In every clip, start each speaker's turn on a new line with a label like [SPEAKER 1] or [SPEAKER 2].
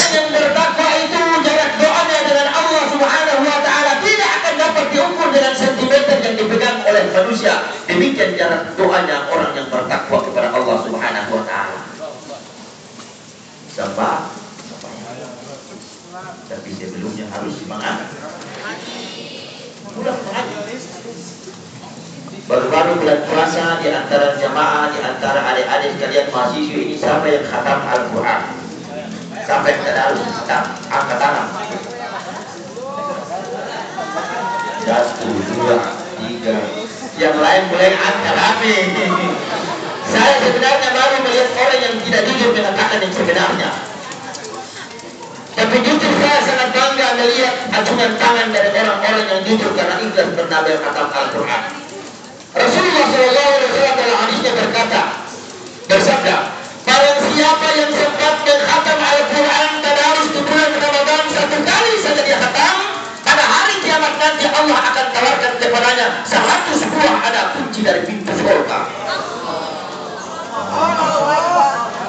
[SPEAKER 1] Orang yang bertakwa itu jarak doanya dengan Allah Subhanahu wa Ta'ala tidak akan dapat diukur dengan sentimeter yang dipegang oleh manusia. Demikian jarak doanya orang yang bertakwa kepada Allah Subhanahu wa Ta'ala. Sampai tapi sebelumnya harus semangat. Baru-baru bulan puasa di antara jamaah, di antara adik-adik sekalian mahasiswa ini siapa yang khatam Al-Quran? Sampai kita harus khatam, angkat tangan. 1, 2, 3. Yang lain mulai angkat api. Saya sebenarnya baru melihat orang yang tidak jujur mengatakan yang sebenarnya. Tapi jujur saya sangat bangga melihat acungan tangan dari orang-orang yang jujur karena ikhlas bernama khatam Al-Quran. Rasulullah SAW dalam hadisnya bersabda, barang siapa yang sempat mengkhatam Al-Quran tadarus di bulan Ramadan 1 kali saja dia khatam, pada hari kiamat nanti Allah akan tawarkan kepadanya 100 buah ada kunci dari pintu surga.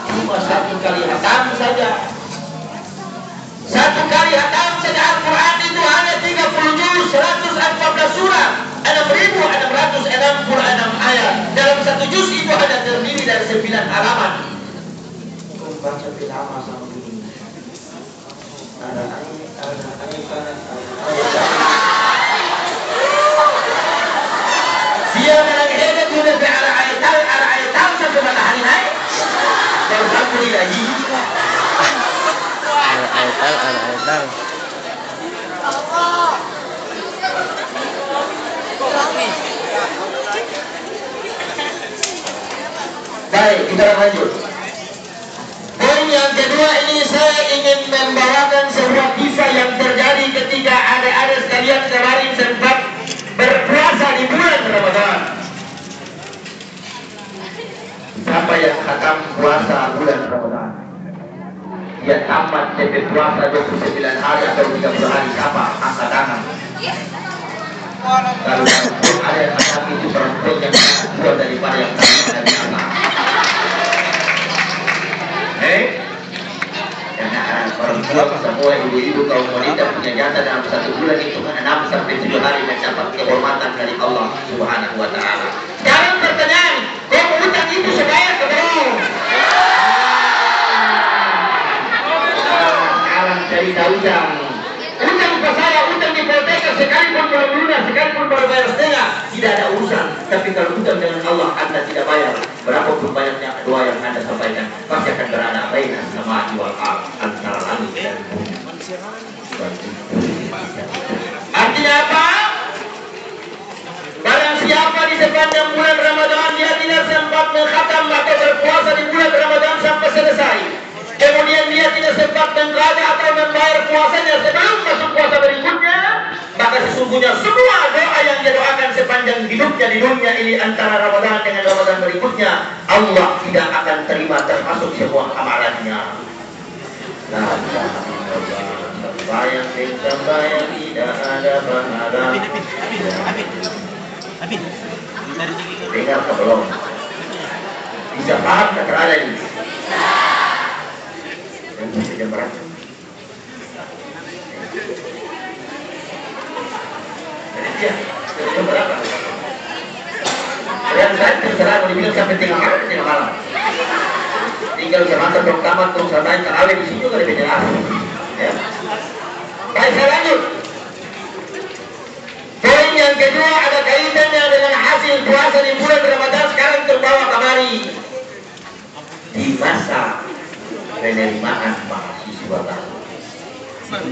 [SPEAKER 1] Cuma 1 kali khatam saja. 1 kali khatam saja Al-Quran itu hanya 30 juz, 114 surah, 6.666 ayat. Dalam 1 juz itu hanya terdiri dari 9 halaman. Baca lama sama ini. Ada dia menangis sudah ke arah ayat sampai matahari naik. Baru sampai lagi. Ayat. Baik, kita lanjut. Poin yang kedua ini saya ingin membawakan sebuah kisah yang terjadi ketika adik-adik sekalian kemarin sempat berpuasa di bulan Ramadan. Siapa yang khatam puasa bulan Ramadan? Dia tamat sampai puasa 29 hari atau 30 hari. Siapa? Angkat tangan. Kalau ada yang khatam itu perempuan yang kedua daripada yang tamat dari anak. Karena perempuan semua ibu-ibu kaum wanita punya jatah dalam 1 bulan itu kan 6 sampai 7 hari mendapat kehormatan dari Allah Subhanahu wa Ta'ala. Sekarang pertanyaan, yang utang itu sebayar ke belum? Sekarang cerita utang. Utang ke saya, utang di hipoteka sekalipun baru lunas, sekalipun baru bayar setengah, tidak ada urusan. Tapi kalau utang dengan Allah Anda tidak bayar, berapapun banyaknya doa yang Anda sampaikan, pasti akan berada bainas sama wal ard, antara langit dan bumi. Artinya apa? Barang siapa di sepanjang bulan Ramadan dia tidak sempat mengkhatam maka berpuasa di bulan Ramadan sampai selesai. Kemudian dia tidak sempat mengqada atau membayar puasanya sebelum masuk puasa berikutnya, maka sesungguhnya semua doa yang dia doakan sepanjang hidupnya di dunia ini antara Ramadan dengan Ramadan berikutnya, Allah tidak akan terima termasuk semua amalannya. Sembahyang tidak ada pahala. Dengar ke belum? Bisa paham tak terada ini? Dan bisa jam berapa? Ya, jam berapa? Kalian kan terserah mau dibilang sampai tengah malam. Tinggal semasa pertama terus sampai terawih di sini juga lebih jelas. Ya. Baik, saya lanjut. Poin yang kedua ada kaitannya dengan hasil puasa di bulan Ramadan sekarang terbawa kemari di masa penerimaan mahasiswa baru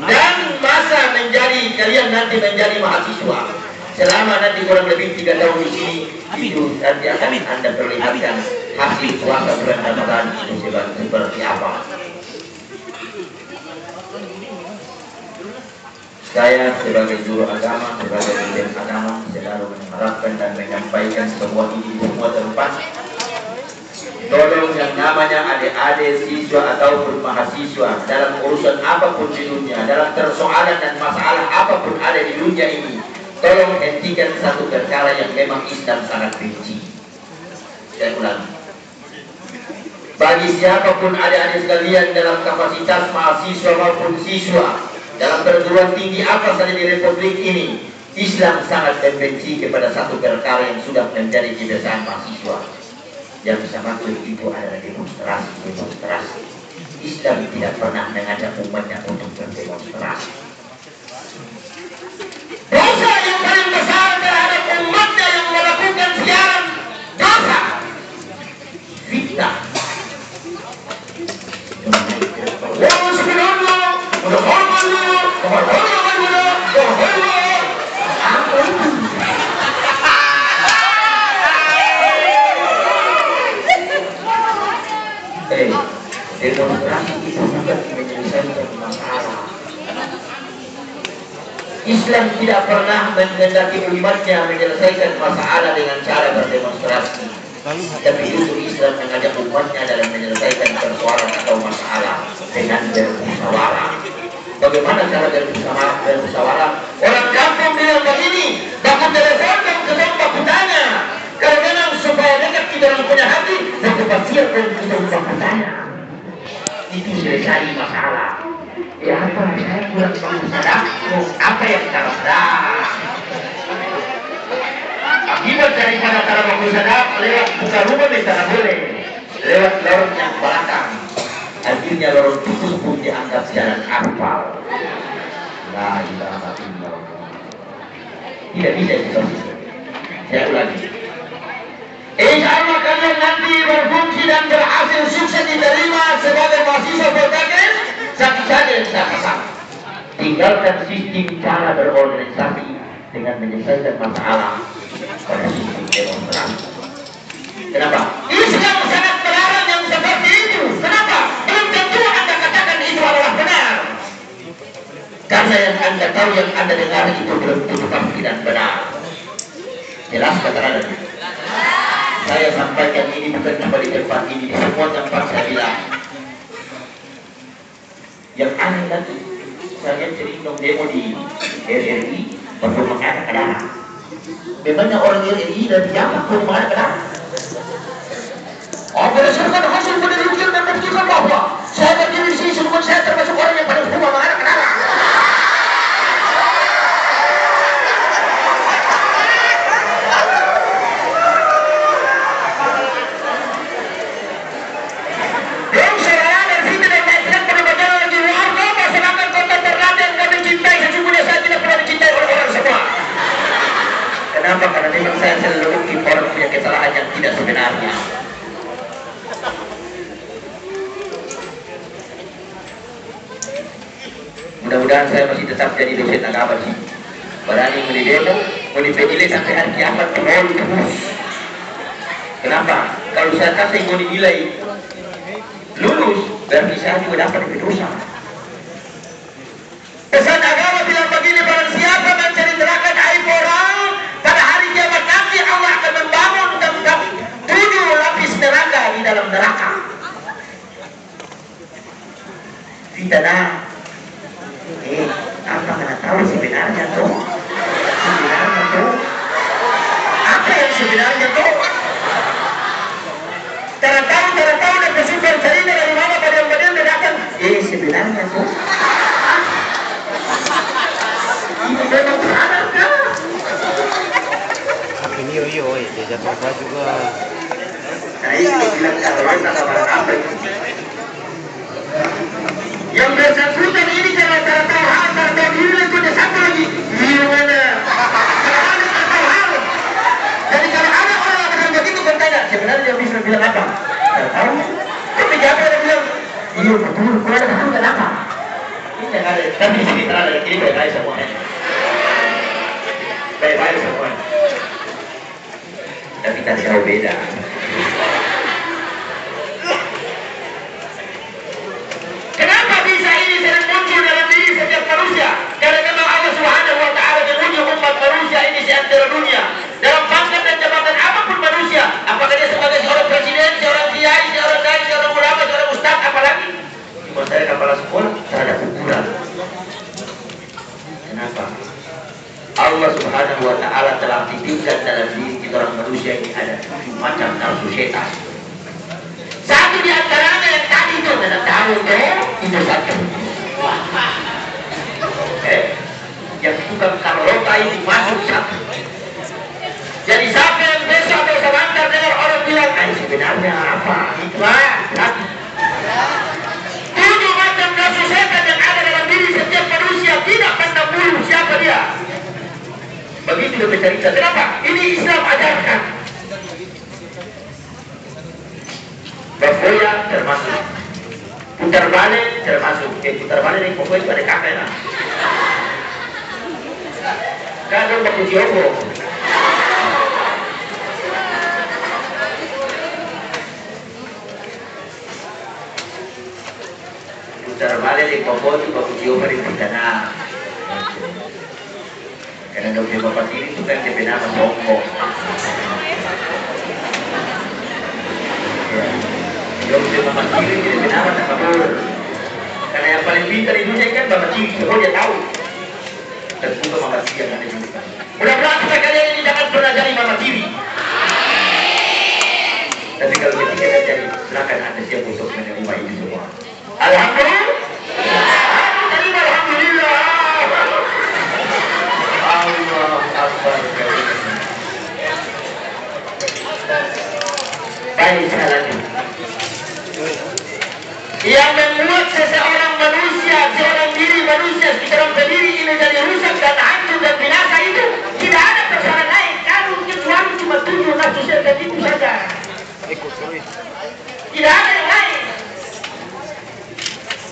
[SPEAKER 1] dan masa menjadi kalian nanti menjadi mahasiswa selama nanti kurang lebih 3 tahun di sini itu nanti akan Anda perlihatkan hasil puasa bulan Ramadan itu seperti apa. Saya sebagai guru agama, sebagai dosen agama selalu mengharapkan dan menyampaikan semua ini semua tempat. Tolong yang namanya adik-adik siswa ataupun mahasiswa dalam urusan apapun di dunia, dalam persoalan dan masalah apapun ada di dunia ini, tolong hentikan satu perkara yang memang Islam sangat benci. Saya ulangi. Bagi siapapun adik-adik sekalian dalam kapasitas mahasiswa maupun siswa dalam perguruan tinggi apa saja di Republik ini, Islam sangat membenci kepada satu perkara yang sudah menjadi kebiasaan mahasiswa. Yang sama itu adalah demonstrasi. Islam tidak pernah mengajak umatnya untuk berdemonstrasi. Dosa yang paling besar terhadap umatnya yang melakukan siaran dosa fitnah. Demonstrasi itu bukan menyelesaikan masalah. Islam tidak pernah menghendaki umatnya menyelesaikan masalah dengan cara berdemonstrasi. Tapi justru Islam mengajak umatnya dalam menyelesaikan persoalan atau masalah dengan bermusyawarah. Bagaimana cara bermusyawarah? Orang kampung bilang begini, baku telepon dan ketemu baku tanya. Kalau memang supaya dekat kita orang punya hati, baku pasir dan kita baku tanya. Itu selesai masalah. Ya apa saya kurang sadar, apa yang salah sadar? Akibat daripada cara baku sadar lewat buka rumah tidak boleh, lewat lorong yang belakang. Akhirnya lorong putus pun dianggap jalan aspal. La ilaha illallah. Tidak bisa seperti itu. Saya ulangi. Insya Allah kalian nanti berfungsi dan berhasil sukses diterima sebagai mahasiswa berbagai satu saja yang saya pesan. Tinggalkan sistem cara berorganisasi dengan menyelesaikan masalah pada sistem demonstrasi. Kenapa? Islam sangat melarang yang seperti itu. Kenapa? Belum tentu Anda katakan itu adalah benar. Karena yang Anda tahu, yang Anda dengar itu belum tentu pasti dan benar. Jelas kata-kata. Saya sampaikan ini bukan cuma di tempat ini, di semua tempat saya bilang. Yang aneh tadi, saya cerita demo di RRI, baru mengangkat ke darah. Memangnya orang RRI dan siapa pun mengangkat ke darah? Berdasarkan hasil penelitian dan membuktikan bahwa saya berdiri di sini sebelum saya termasuk orang yang paling semua mengangkat ke darah. Kenapa? Karena memang saya selalu orang punya kesalahan yang tidak sebenarnya. Mudah-mudahan saya masih tetap jadi dosen agama sih. Berani mau demo, mau dipilih sampai hari kiamat terus. Kenapa? Kalau saya kasih mau dinilai lulus, berarti saya juga dapat dosa. Pesan agama bilang begini, barang siapa mencari neraka aib orang, pada hari kiamat nanti Allah akan membangun 7 lapis neraka di dalam neraka. Fitnah. Apa mana tahu sebenarnya tuh? Sebenarnya tuh? Apa yang sebenarnya tuh? Tahu dan bersyukur cerita dari mana pada datang. Sebenarnya tuh. Ini memang sadar kah?
[SPEAKER 2] Ini dia jatuh apa juga.
[SPEAKER 1] Nah ini bilang kalau apa itu? Yang bersangkutan ini karena tahu hal, tahu diri itu ada satu lagi. Gimana? Kalau ada tahu hal. Jadi kalau ada orang yang begitu bertanya, sebenarnya dia bisa bilang apa? Tahu? Tapi jangan ada bilang, iya betul, kalau ada tahu kenapa? Ini jangan ada. Tapi di sini terang ada kiri baik-baik semuanya. Baik-baik semuanya. Tapi kita jauh beda. Kenapa bisa ini sering muncul dalam diri setiap manusia? Karena memang Allah Subhanahu wa Ta'ala menguji umat manusia ini seantero dunia. Dalam pangkat dan jabatan apapun manusia, apakah dia sebagai seorang presiden, seorang kiai, seorang dai, seorang ulama, seorang ustaz, apalagi cuma saya kepala sekolah terhadap ukuran. Kenapa? Allah Subhanahu wa Ta'ala telah titipkan dalam diri kita orang manusia ini ada 7 macam nafsu setan. Satu di antara auto itu satu. Yang tukang karota itu masuk satu. Jadi siapa yang besok atau sebentar dengar orang bilang, sebenarnya apa? Itulah satu. 7 macam nafsu setan yang ada dalam diri setiap manusia tidak pandang bulu siapa dia. Begitu dia bercerita. Kenapa? Ini Islam ajarkan. Bergoyang termasuk, putar balik termasuk. Putar balik ini pokoknya itu ada kamera. Kalau baku Jogo, putar balik di pokok itu baku Jogo di sana. Karena kalau dia bapak ini itu kan dia bernama sombong. Kalau dia bapak kiri dia bernama takabur. Karena yang paling pintar di dunia kan bapak kiri, semua dia tahu. Dan juga mama kiri yang ada juga. Mudah-mudahan supaya kalian ini jangan pernah jadi mama kiri. Tapi kalau ketika terjadi, silakan anda siap untuk menerima ini semua. Alhamdulillah. Alhamdulillah. Allah Akbar. Baik, saya lanjut. Yang membuat seseorang manusia, seorang diri manusia, seorang pendiri ini jadi rusak dan hancur dan binasa itu tidak ada persoalan lain kalau kecuali cuma 7 nafsu setan itu saja. Tidak ada yang lain.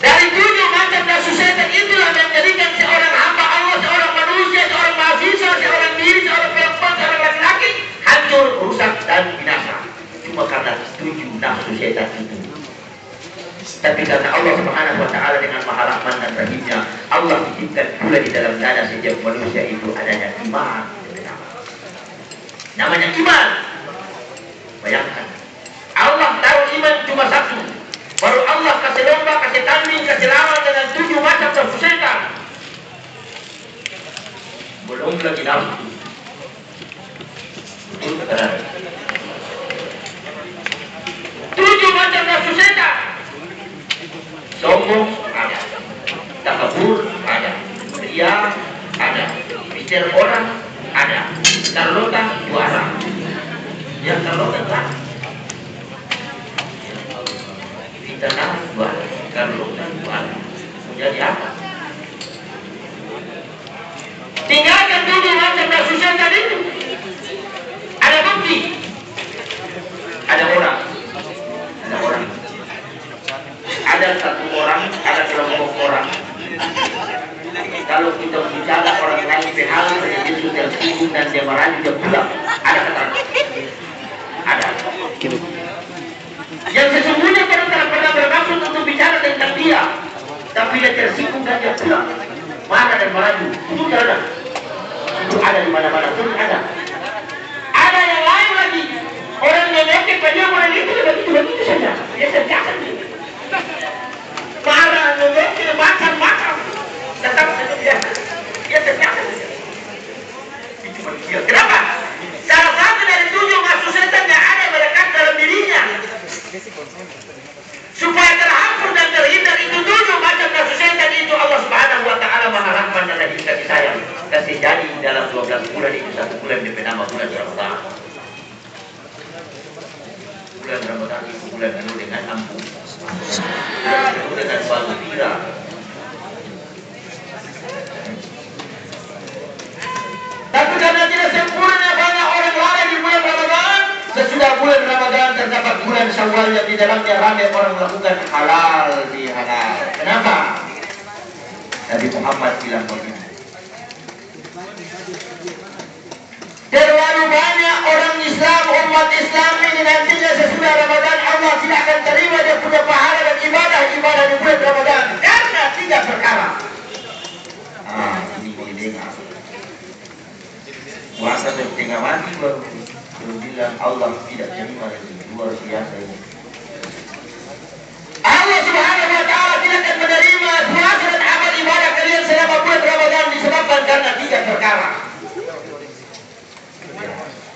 [SPEAKER 1] Dari 7 macam nafsu setan itulah yang menjadikan seorang hamba Allah, seorang manusia, seorang mahasiswa, seorang diri, seorang perempuan, seorang laki-laki hancur, rusak dan binasa. Cuma karena 7 nafsu setan itu. Tapi karena Allah Subhanahu wa Ta'ala dengan Maha Rahman dan Rahimnya, Allah titipkan pula di dalam dada setiap manusia itu adanya iman. Namanya iman. Bayangkan, Allah tahu iman cuma satu. Baru Allah kasih lomba, kasih tanding, kasih lawan dengan 7 macam nafsu setan. Belum lagi nafsu. Betul kata 7 macam nafsu setan. Sombong ada, takabur ada, ria ada, bicara orang ada, karlota juara, yang karlota tak, fitnah juara, karlota juara, menjadi apa? Tinggalkan 7 macam nafsu setan itu. Ada bukti, ada orang. Ada satu orang, ada kelompok orang. Kalau kita bicara orang lain behal, dia sudah sibuk dan dia merayu, dia pulang. Ada keterangan. Ada. Yang sesungguhnya kita tidak pernah bermaksud untuk bicara tentang dia, tapi dia tersinggung dan dia pulang. Marah dan merayu. Itu ada. Itu ada di mana-mana. Itu ada. Ada yang lain lagi. Orang yang nekek pada dia orang itu begitu saja. Dia terjatuh. Marah, memiliki macam-macam, tetap dia terjatuh. Itu manusia. Kenapa? Salah satu dari 7 nafsu setan yang ada melekat dalam dirinya, supaya terhapus dan terhindar itu 7 macam nafsu setan itu Allah Subhanahu wa Ta'ala Maha Rahman dan Rahim kasih sayang. Kasih jadi dalam 12 bulan itu 1 bulan bernama bulan Ramadan. Bulan Ramadan itu bulan penuh dengan ampun, bulan penuh dengan gembira. Tapi karena tidak sempurna banyak orang lalai di bulan Ramadan, sesudah bulan Ramadan terdapat bulan Syawal yang di dalamnya ramai orang melakukan halal di halal. Kenapa? Nabi Muhammad bilang begini. Terlalu banyak orang Islam, umat Islam ini nantinya sesudah Ramadan Allah tidak akan terima dia punya pahala dan ibadah di bulan Ramadan karena 3 perkara. Ini boleh dengar. Puasa setengah mati baru bilang Allah tidak terima lagi. Luar biasa ini. Allah Subhanahu wa Ta'ala tidak akan menerima puasa dan amal ibadah kalian selama bulan Ramadan disebabkan karena 3 perkara.